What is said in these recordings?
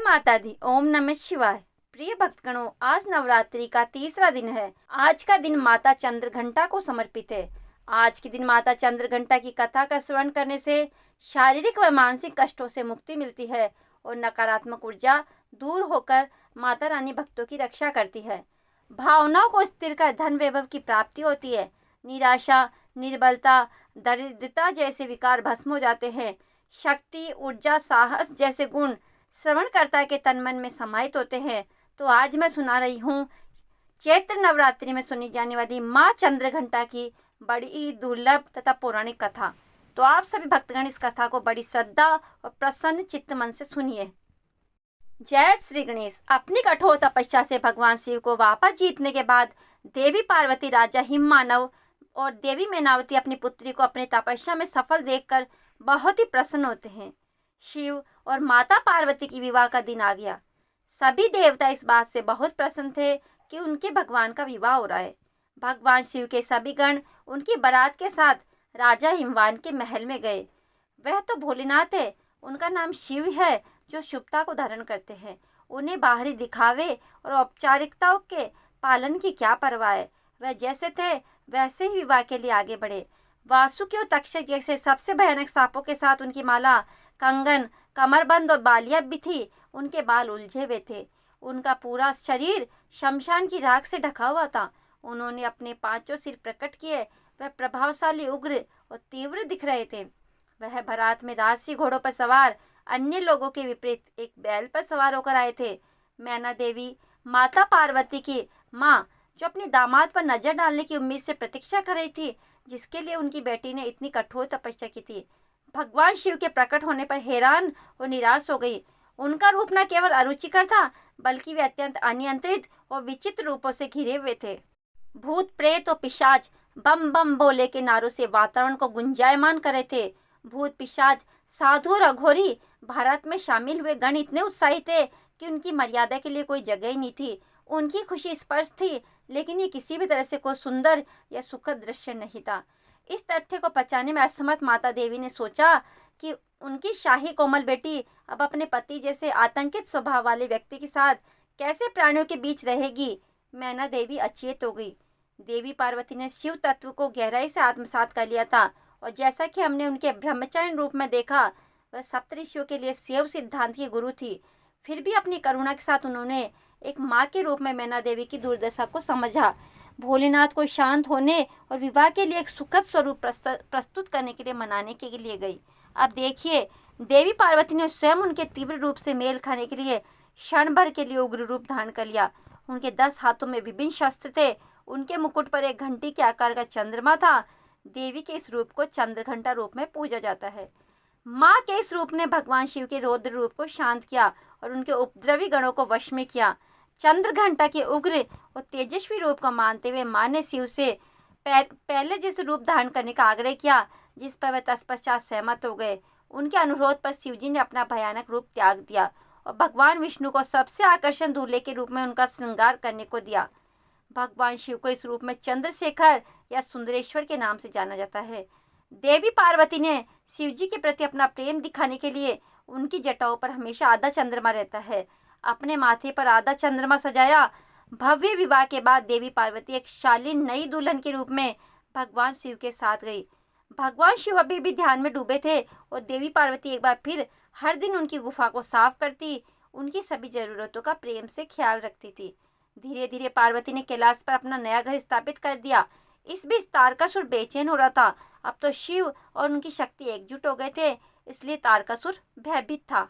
माता दी। ओम नमः शिवाय। प्रिय भक्तगणों, आज नवरात्रि का तीसरा दिन है। आज का दिन माता चंद्रघंटा को समर्पित है। आज के दिन माता चंद्रघंटा की कथा का श्रवण करने से शारीरिक व मानसिक कष्टों से मुक्ति मिलती है और नकारात्मक ऊर्जा दूर होकर माता रानी भक्तों की रक्षा करती है। भावनाओं को स्थिर कर धन वैभव की प्राप्ति होती है। निराशा, निर्बलता, दरिद्रता जैसे विकार भस्म हो जाते हैं। शक्ति, ऊर्जा, साहस जैसे गुण श्रवणकर्ता के तन मन में समाहित होते हैं। तो आज मैं सुना रही हूँ चैत्र नवरात्रि में सुनी जाने वाली माँ चंद्रघंटा की बड़ी दुर्लभ तथा पौराणिक कथा। तो आप सभी भक्तगण इस कथा को बड़ी श्रद्धा और प्रसन्न चित्त मन से सुनिए। जय श्री गणेश। अपनी कठोर तपस्या से भगवान शिव को वापस जीतने के बाद देवी पार्वती, राजा हिममानव और देवी मैनावती अपनी पुत्री को अपनी तपस्या में सफल देखकर बहुत ही प्रसन्न होते हैं। शिव और माता पार्वती की विवाह का दिन आ गया। सभी देवता इस बात से बहुत प्रसन्न थे कि उनके भगवान का विवाह हो रहा है। भगवान शिव के सभी गण उनकी बारात के साथ राजा हिमवान के महल में गए। वह तो भोलेनाथ है, उनका नाम शिव है, जो शुभता को धारण करते हैं। उन्हें बाहरी दिखावे और औपचारिकताओं के पालन की क्या परवाह है। वह जैसे थे वैसे ही विवाह के लिए आगे बढ़े। वासुकी और तक्षक जैसे सबसे भयानक सांपों के साथ उनकी माला, कंगन, कमरबंद और बालियां भी थी। उनके बाल उलझे हुए थे। उनका पूरा शरीर शमशान की राख से ढका हुआ था। उन्होंने अपने पांचों सिर प्रकट किए। वह प्रभावशाली, उग्र और तीव्र दिख रहे थे। वह बारात में राजसी घोड़ों पर सवार अन्य लोगों के विपरीत एक बैल पर सवार होकर आए थे। मैना देवी, माता पार्वती की माँ, जो अपने दामाद पर नजर डालने की उम्मीद से प्रतीक्षा कर रही थी, जिसके लिए उनकी बेटी ने इतनी कठोर तपस्या की थी, भगवान शिव के प्रकट होने पर हैरान और निराश हो गई। उनका रूप न केवल अरुचिकर था, बल्कि वे अत्यंत अनियंत्रित और विचित्र रूपों से घिरे हुए थे। भूत, प्रेत और पिशाच बम बम बोले के नारों से वातावरण को गुंजायमान कर रहे थे। भूत, पिशाच, साधु और अघोरी भारत में शामिल हुए गण इतने उत्साहित थे कि उनकी मर्यादा के लिए कोई जगह ही नहीं थी। उनकी खुशी स्पष्ट थी, लेकिन ये किसी भी तरह से कोई सुंदर या सुखद दृश्य नहीं था। इस तथ्य को पचाने में असमर्थ माता देवी ने सोचा कि उनकी शाही कोमल बेटी अब अपने पति जैसे आतंकित स्वभाव वाले व्यक्ति के साथ कैसे प्राणियों के बीच रहेगी। मैना देवी अचेत हो गई। देवी पार्वती ने शिव तत्व को गहराई से आत्मसात कर लिया था, और जैसा कि हमने उनके ब्रह्मचारिणी रूप में देखा, वह सप्तऋषियों के लिए शैव सिद्धांत की गुरु थी। फिर भी अपनी करुणा के साथ उन्होंने एक माँ के रूप में मैना देवी की दुर्दशा को समझा। भोलेनाथ को शांत होने और विवाह के लिए एक सुखद स्वरूप प्रस्तुत करने के लिए मनाने के लिए गई। अब देखिए, देवी पार्वती ने स्वयं उनके तीव्र रूप से मेल खाने के लिए क्षण भर के लिए उग्र रूप धारण कर लिया। उनके 10 हाथों में विभिन्न शस्त्र थे। उनके मुकुट पर एक घंटी के आकार का चंद्रमा था। देवी के इस रूप को चंद्रघंटा रूप में पूजा जाता है। माँ के इस रूप ने भगवान शिव के रौद्र रूप को शांत किया और उनके उपद्रवी गणों को वश में किया। चंद्रघंटा के उग्र और तेजस्वी रूप को मानते हुए माँ ने शिव से पहले जैसे रूप धारण करने का आग्रह किया, जिस पर वह तत्पश्चात सहमत हो गए। उनके अनुरोध पर शिवजी ने अपना भयानक रूप त्याग दिया और भगवान विष्णु को सबसे आकर्षण दूल्हे के रूप में उनका श्रृंगार करने को दिया। भगवान शिव को इस रूप में चंद्रशेखर या सुंदरेश्वर के नाम से जाना जाता है। देवी पार्वती ने शिवजी के प्रति अपना प्रेम दिखाने के लिए उनकी जटाओं पर हमेशा आधा चंद्रमा रहता है। अपने माथे पर आधा चंद्रमा सजाया। भव्य विवाह के बाद देवी पार्वती एक शालीन नई दुल्हन के रूप में भगवान शिव के साथ गई। भगवान शिव अभी भी ध्यान में डूबे थे और देवी पार्वती एक बार फिर हर दिन उनकी गुफा को साफ करती, उनकी सभी जरूरतों का प्रेम से ख्याल रखती थी। धीरे धीरे पार्वती ने कैलाश पर अपना नया घर स्थापित कर दिया। इस बीच तारकासुर बेचैन हो रहा था। अब तो शिव और उनकी शक्ति एकजुट हो गए थे, इसलिए तारकासुर भयभीत था।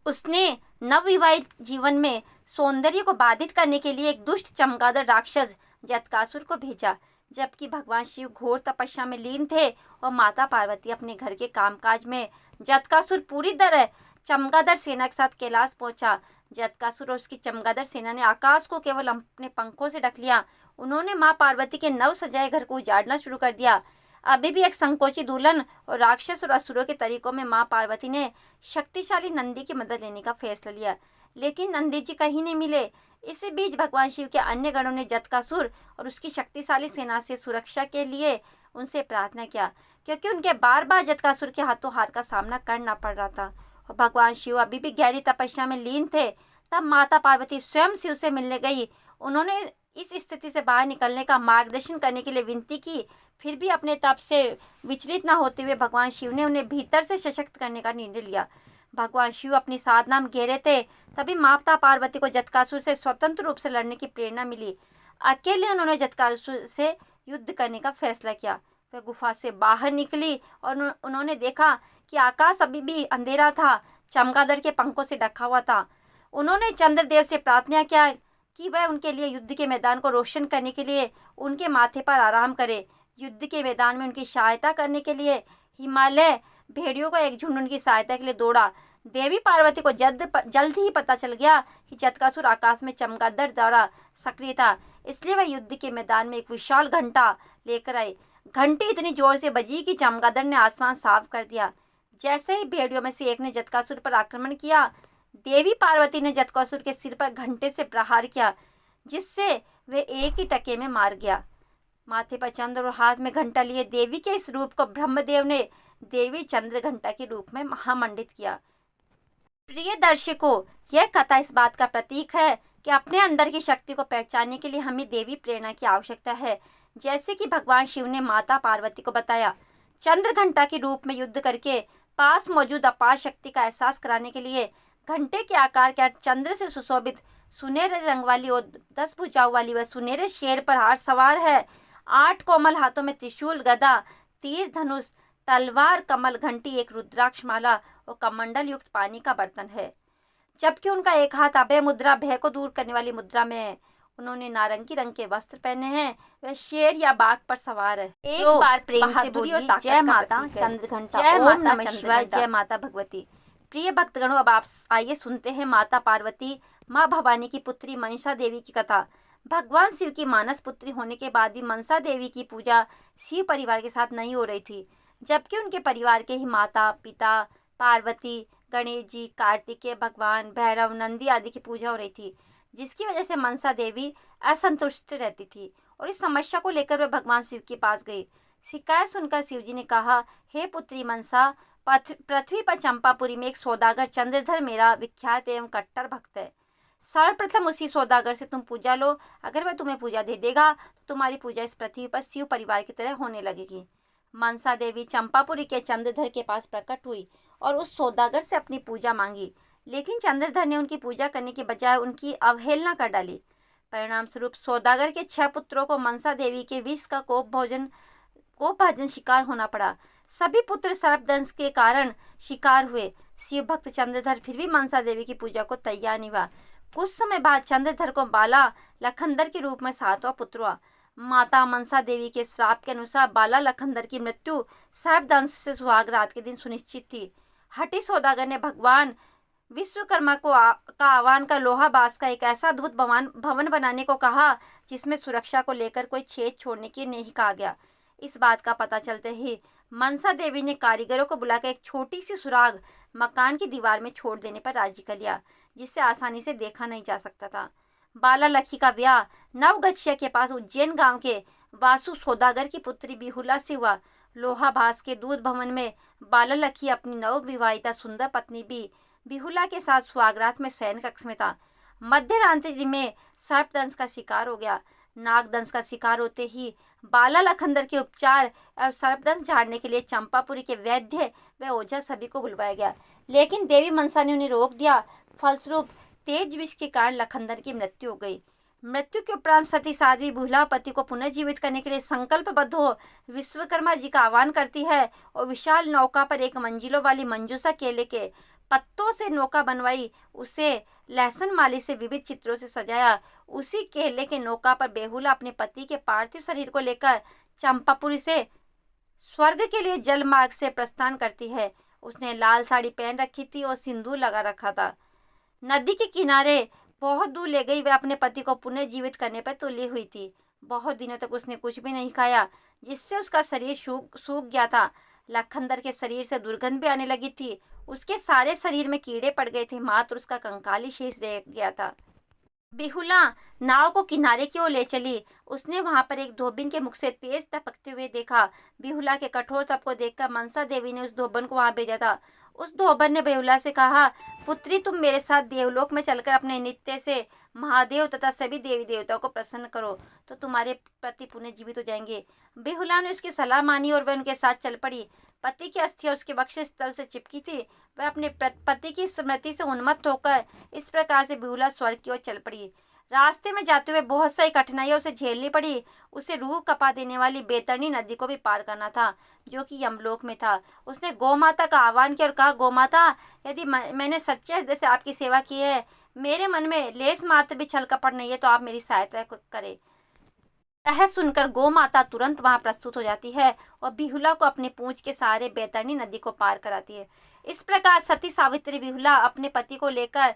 उसने नवविवाहित जीवन में सौंदर्य को बाधित करने के लिए एक दुष्ट चमगादड़ राक्षस जटकासुर को भेजा। जबकि भगवान शिव घोर तपस्या में लीन थे और माता पार्वती अपने घर के कामकाज में, जटकासुर पूरी तरह चमगादड़ सेना के साथ कैलाश पहुंचा। जटकासुर और उसकी चमगादड़ सेना ने आकाश को केवल अपने पंखों से ढक लिया। उन्होंने माँ पार्वती के नव सजाए घर को उजाड़ना शुरू कर दिया। अभी भी एक संकोची दुल्हन और राक्षस और असुरों के तरीकों में माँ पार्वती ने शक्तिशाली नंदी की मदद लेने का फैसला लिया, लेकिन नंदी जी कहीं नहीं मिले। इसी बीच भगवान शिव के अन्य गणों ने जटकासुर और उसकी शक्तिशाली सेना से सुरक्षा के लिए उनसे प्रार्थना किया, क्योंकि उनके बार बार जटकासुर के हाथों हार का सामना करना पड़ रहा था और भगवान शिव अभी भी गहरी तपस्या में लीन थे। तब माता पार्वती स्वयं शिव से मिलने गई। उन्होंने इस स्थिति से बाहर निकलने का मार्गदर्शन करने के लिए विनती की। फिर भी अपने तप से विचलित न होते हुए भगवान शिव ने उन्हें भीतर से सशक्त करने का निर्णय लिया। भगवान शिव अपनी साधना में गहरे थे। तभी माता पार्वती को जटासुर से स्वतंत्र रूप से लड़ने की प्रेरणा मिली। अकेले उन्होंने जटासुर से युद्ध करने का फैसला किया। वह गुफा से बाहर निकली और उन्होंने देखा कि आकाश अभी भी अंधेरा था, चमगादड़ के पंखों से ढका हुआ था। उन्होंने चंद्रदेव से प्रार्थना किया कि वह उनके लिए युद्ध के मैदान को रोशन करने के लिए उनके माथे पर आराम करे। युद्ध के मैदान में उनकी सहायता करने के लिए हिमालय भेड़ियों का एक झुंड उनकी सहायता के लिए दौड़ा। देवी पार्वती को जल्द ही पता चल गया कि जटासुर आकाश में चमगादड़ द्वारा सक्रिय था, इसलिए वह युद्ध के मैदान में एक विशाल घंटा लेकर आए। घंटी इतनी जोर से बजी कि चमगादड़ ने आसमान साफ कर दिया। जैसे ही भेड़ियों में से एक ने जटासुर पर आक्रमण किया, देवी पार्वती ने जटासुर के सिर पर घंटे से प्रहार किया, जिससे वे एक ही टके में मार गया। माथे पर चंद्र और हाथ में घंटा लिए देवी के इस रूप को ब्रह्मदेव ने देवी चंद्र घंटा के रूप में महामंडित किया। प्रिय दर्शकों, यह कथा इस बात का प्रतीक है कि अपने अंदर की शक्ति को पहचानने के लिए हमें देवी प्रेरणा की आवश्यकता है। जैसे कि भगवान शिव ने माता पार्वती को बताया, चंद्र घंटा के रूप में युद्ध करके पास मौजूद अपार शक्ति का एहसास कराने के लिए घंटे के आकार के चंद्र से सुशोभित सुनहरे रंग वाली और 10 भुजाओं वाली वह सुनहरे शेर पर हार सवार है। 8 कोमल हाथों में त्रिशूल, गदा, तीर, धनुष, तलवार, कमल, घंटी, एक रुद्राक्ष माला और कमंडल युक्त पानी का बर्तन है। जबकि उनका एक हाथ अभय मुद्रा, भय को दूर करने वाली मुद्रा में है। उन्होंने नारंगी रंग के वस्त्र पहने हैं। वह शेर या बाघ पर सवार है। एक बार प्रेम से बोलिए, जय माता चंद्रघंटा, जय माता नमः शिवाय, जय माता भगवती। प्रिय भक्तगणों, अब आप आइए सुनते हैं माता पार्वती माँ भवानी की पुत्री मनसा देवी की कथा। भगवान शिव की मानस पुत्री होने के बाद भी मनसा देवी की पूजा शिव परिवार के साथ नहीं हो रही थी, जबकि उनके परिवार के ही माता पिता पार्वती, गणेश जी, कार्तिकेय भगवान, भैरव, नंदी आदि की पूजा हो रही थी, जिसकी वजह से मनसा देवी असंतुष्ट रहती थी और इस समस्या को लेकर वह भगवान शिव के पास गई। शिकायत सुनकर शिव जी ने कहा, हे पुत्री मनसा, पृथ्वी पर चंपापुरी में एक सौदागर चंद्रधर मेरा विख्यात एवं कट्टर भक्त है। सर्वप्रथम उसी सौदागर से तुम पूजा लो। अगर वह तुम्हें पूजा दे देगा तो तुम्हारी पूजा इस पृथ्वी पर शिव परिवार की तरह होने लगेगी। मनसा देवी चंपापुरी के चंद्रधर के पास प्रकट हुई और उस सौदागर से अपनी पूजा मांगी, लेकिन चंद्रधर ने उनकी पूजा करने के बजाय उनकी अवहेलना कर डाली। परिणाम स्वरूप सौदागर के 6 पुत्रों को मनसा देवी के विष का कोप भोजन शिकार होना पड़ा। सभी पुत्र सर्पदंश के कारण शिकार हुए। शिव भक्त चंद्रधर फिर भी मनसा देवी की पूजा को तैयार नहीं हुआ। कुछ समय बाद चंद्रधर को बाला लखनदर के रूप में 7वां पुत्र हुआ। माता मनसा देवी के श्राप के अनुसार बाला लखनदर की मृत्यु सर्पदंश से सुहाग रात के दिन सुनिश्चित थी। हठी सौदागर ने भगवान विश्वकर्मा का आह्वान कर लोहा बांस का एक ऐसा अद्भुत भवन बनाने को कहा जिसमें सुरक्षा को लेकर कोई छेद छोड़ने की नहीं कहा गया। इस बात का पता चलते ही मनसा देवी ने कारीगरों को बुलाकर एक छोटी सी सुराग मकान की दीवार में छोड़ देने पर राजी कर लिया, जिससे आसानी से देखा नहीं जा सकता था। बाला लखी का ब्याह नवगछिया के पास उज्जैन गांव के वासु सौदागर की पुत्री बिहुला से हुआ। लोहा भास के दूध भवन में बाला लखी अपनी नव विवाहिता सुंदर पत्नी बिहुला के साथ सुहागरात में शयन कक्ष में था। मध्य रात्रि में सर्पदंश का शिकार हो गया। नागदंश का शिकार होते ही बाला लखनदर के उपचार और सर्पदंश झाड़ने के लिए चंपापुरी के वैद्य व ओझा सभी को बुलवाया गया, लेकिन देवी मनसा ने उन्हें रोक दिया। फलस्वरूप तेज विष के कारण लखनदर की मृत्यु हो गई। मृत्यु के उपरांत सती साध्वी बिहुला पति को पुनर्जीवित करने के लिए संकल्पबद्ध हो विश्वकर्मा जी का आह्वान करती है और विशाल नौका पर एक मंजिलों वाली मंजूषा केले के पत्तों से नौका बनवाई, उसे लहसुन माली से विविध चित्रों से सजाया। उसी केले के नौका पर बेहुला अपने पति के पार्थिव शरीर को लेकर चंपापुरी से स्वर्ग के लिए जल मार्ग से प्रस्थान करती है। उसने लाल साड़ी पहन रखी थी और सिंदूर लगा रखा था। नदी के किनारे बहुत दूर ले गई वह अपने पति को पुनर्जीवित करने पर तुली हुई थी। बहुत दिनों तक उसने कुछ भी नहीं खाया, जिससे उसका शरीर सूख गया था। लखनदर के शरीर से दुर्गंध भी आने लगी थी। उसके सारे शरीर में कीड़े पड़ गए थे, मात्र उसका कंकाल ही शेष रह गया था। बिहुला नाव को किनारे की ओर ले चली। उसने वहां पर एक धोबिन के मुख से तेज टपकते हुए देखा। बिहुला के कठोर तप को देखकर मनसा देवी ने उस धोबन को वहां भेजा था। उस धोबर ने बेहुला से कहा, पुत्री तुम मेरे साथ देवलोक में चलकर अपने नृत्य से महादेव तथा सभी देवी देवताओं को प्रसन्न करो तो तुम्हारे पति पुनः जीवित हो जाएंगे। बेहुला ने उसकी सलाह मानी और वह उनके साथ चल पड़ी। पति की अस्थियां उसके वक्ष स्थल से चिपकी थी। वह अपने पति की स्मृति से उन्मत्त होकर इस प्रकार से बेहुला स्वर्ग की ओर चल पड़ी। रास्ते में जाते हुए बहुत सारी कठिनाइयां उसे झेलनी पड़ी। उसे रूह कपा देने वाली बैतरणी नदी को भी पार करना था जो कि यमलोक में था। उसने गौ माता का आह्वान किया और कहा, गौ माता, यदि मैंने सच्चे हृदय से आपकी सेवा की है, मेरे मन में लेस मात्र भी छल कपट नहीं है, तो आप मेरी सहायता करें। यह सुनकर गौ माता तुरंत वहां प्रस्तुत हो जाती है और बिहुला को अपने पूंछ के सहारे बैतरणी नदी को पार कराती है। इस प्रकार सती सावित्री बिहुला अपने पति को लेकर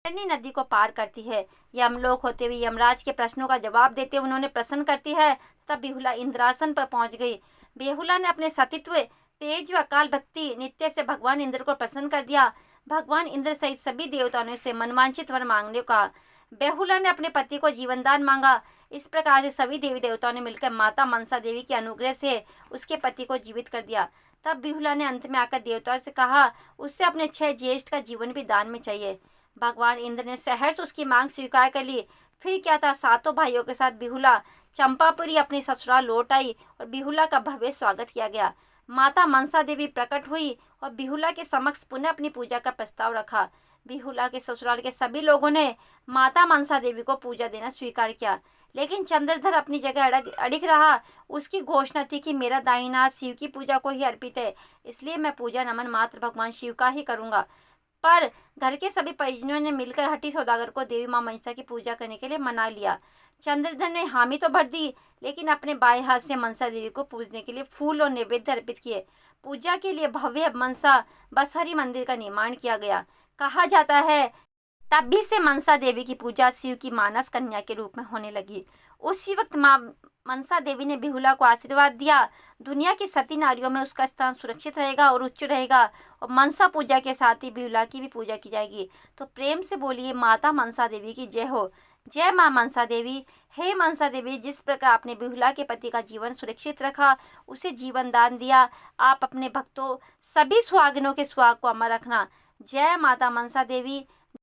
बैतरणी नदी को पार करती है। यमलोक होते हुए यमराज के प्रश्नों का जवाब देते हुए उन्होंने प्रसन्न करती है। तब बिहुला इंद्रासन पर पहुंच गई। बेहुला ने अपने सतीत्व, तेज व अकाल भक्ति नित्य से भगवान इंद्र को प्रसन्न कर दिया। भगवान इंद्र सहित सभी देवताओं ने उसे मनवांछित वर मांगने को कहा। बेहुला ने अपने पति को जीवनदान मांगा। इस प्रकार से सभी देवी देवताओं ने मिलकर माता मनसा देवी के अनुग्रह से उसके पति को जीवित कर दिया। तब बिहुला ने अंत में आकर देवताओं से कहा, उससे अपने 6 ज्येष्ठ का जीवन भी दान में चाहिए। भगवान इंद्र ने सहर्ष उसकी मांग स्वीकार कर ली। फिर क्या था, 7 भाइयों के साथ बिहुला चंपापुरी अपने ससुराल लौट आई और बिहुला का भव्य स्वागत किया गया। माता मनसा देवी प्रकट हुई और बिहुला के समक्ष पुनः अपनी पूजा का प्रस्ताव रखा। बिहुला के ससुराल के सभी लोगों ने माता मनसा देवी को पूजा देना स्वीकार किया, लेकिन चंद्रधर अपनी जगह अड़िग रहा। उसकी घोषणा थी कि मेरा दाहिना हाथ शिव की पूजा को ही अर्पित है, इसलिए मैं पूजा नमन मात्र भगवान शिव का ही करूंगा। पर घर के सभी परिजनों ने मिलकर हठी सौदागर को देवी मां मनसा की पूजा करने के लिए मना लिया। चंद्रधर ने हामी तो भर दी, लेकिन अपने बाएं हाथ से मनसा देवी को पूजने के लिए फूल और नैवेद्य अर्पित किए। पूजा के लिए भव्य मनसा बसहरी मंदिर का निर्माण किया गया। कहा जाता है तभी से मनसा देवी की पूजा शिव की मानस कन्या के रूप में होने लगी। उसी वक्त मां मनसा देवी ने बिहुला को आशीर्वाद दिया, दुनिया की सती नारियों में उसका स्थान सुरक्षित रहेगा और उच्च रहेगा, और मनसा पूजा के साथ ही बिहुला की भी पूजा की जाएगी। तो प्रेम से बोलिए, माता मनसा देवी की जय हो। जय मां मनसा देवी। हे मनसा देवी, जिस प्रकार आपने बिहुला के पति का जीवन सुरक्षित रखा, उसे जीवन दान दिया, आप अपने भक्तों सभी सुहागिनों के सुहाग को अमर रखना। जय माता मनसा देवी।